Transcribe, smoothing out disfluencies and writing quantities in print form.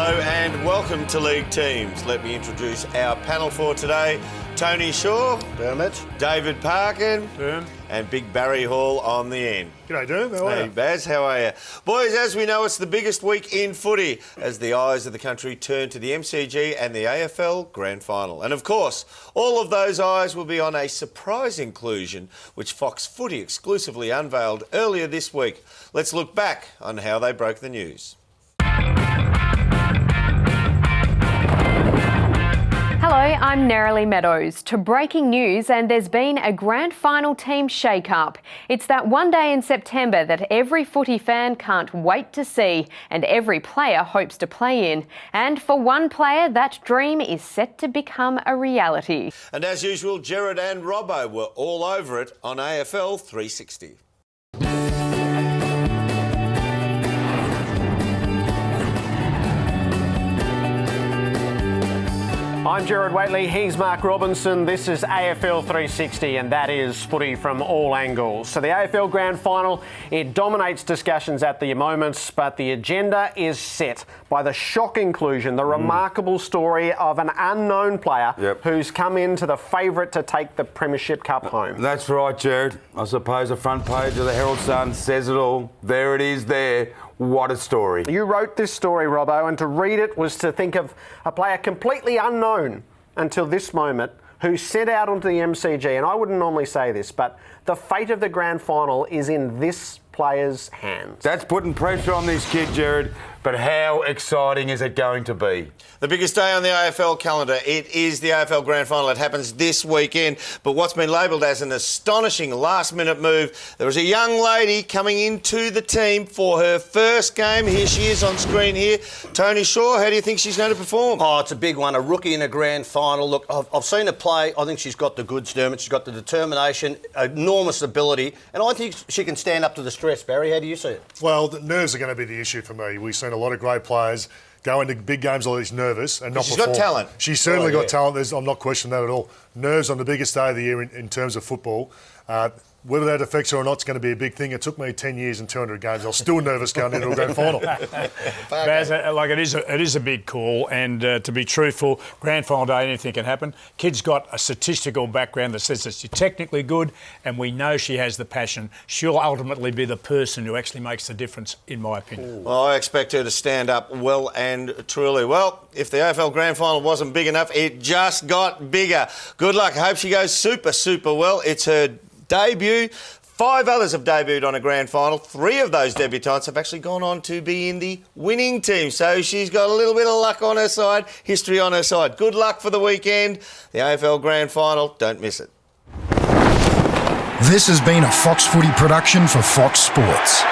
Hello and welcome to League Teams. Let me introduce our panel for today. Tony Shaw, Dermot, David Parkin, Doan, and Big Barry Hall on the end. G'day, Doan. How are Hey you? Baz, how are you? Boys, as we know, it's the biggest week in footy as the eyes of the country turn to the MCG and the AFL Grand Final. And of course, all of those eyes will be on a surprise inclusion which Fox Footy exclusively unveiled earlier this week. Let's look back on how they broke the news. Hello, I'm Nerily Meadows. To breaking news, and there's been a grand final team shake-up. It's that one day in September that every footy fan can't wait to see and every player hopes to play in. And for one player, that dream is set to become a reality. And as usual, Gerard and Robbo were all over it on AFL 360. I'm Gerard Waitley, he's Mark Robinson. This is AFL 360 and that is footy from all angles. So the AFL Grand Final, it dominates discussions at the moment, but the agenda is set by the shock inclusion, the remarkable story of an unknown player who's come into the favourite to take the Premiership Cup home. That's right, Gerard. I suppose the front page of the Herald Sun says it all. There it is there. What a story. You wrote this story, Robbo, and to read it was to think of a player completely unknown until this moment who set out onto the MCG. And I wouldn't normally say this, but the fate of the grand final is in this player's hands. That's putting pressure on this kid, Gerard, but how exciting is it going to be? The biggest day on the AFL calendar, it is the AFL Grand Final. It happens this weekend, but what's been labelled as an astonishing last-minute move, there was a young lady coming into the team for her first game. Here she is on screen here. Tony Shaw, how do you think she's going to perform? Oh, it's a big one, a rookie in a grand final. Look, I've seen her play. I think she's got the goods, Dermot. She's got the determination, enormous ability, and I think she can stand up to the stress. Barry, how do you see it? Well, the nerves are going to be the issue for me. We've seen a lot of great players go into big games like this nervous and not She's perform. got talent. She's certainly got talent. I'm not questioning that at all. Nerves on the biggest day of the year in terms of football. Whether that affects her or not is going to be a big thing. It took me 10 years and 200 games. I was still nervous going into a grand final. Baz, it is a big call, and to be truthful, grand final day, anything can happen. Kid's got a statistical background that says that she's technically good, and we know she has the passion. She'll ultimately be the person who actually makes the difference, in my opinion. Well, I expect her to stand up well and truly. Well, if the AFL Grand Final wasn't big enough, it just got bigger. Good luck. I hope she goes super, super well. It's her debut. 5 others have debuted on a grand final. 3 of those debutants have actually gone on to be in the winning team. So she's got a little bit of luck on her side, history on her side. Good luck for the weekend. The AFL Grand Final, don't miss it. This has been a Fox Footy production for Fox Sports.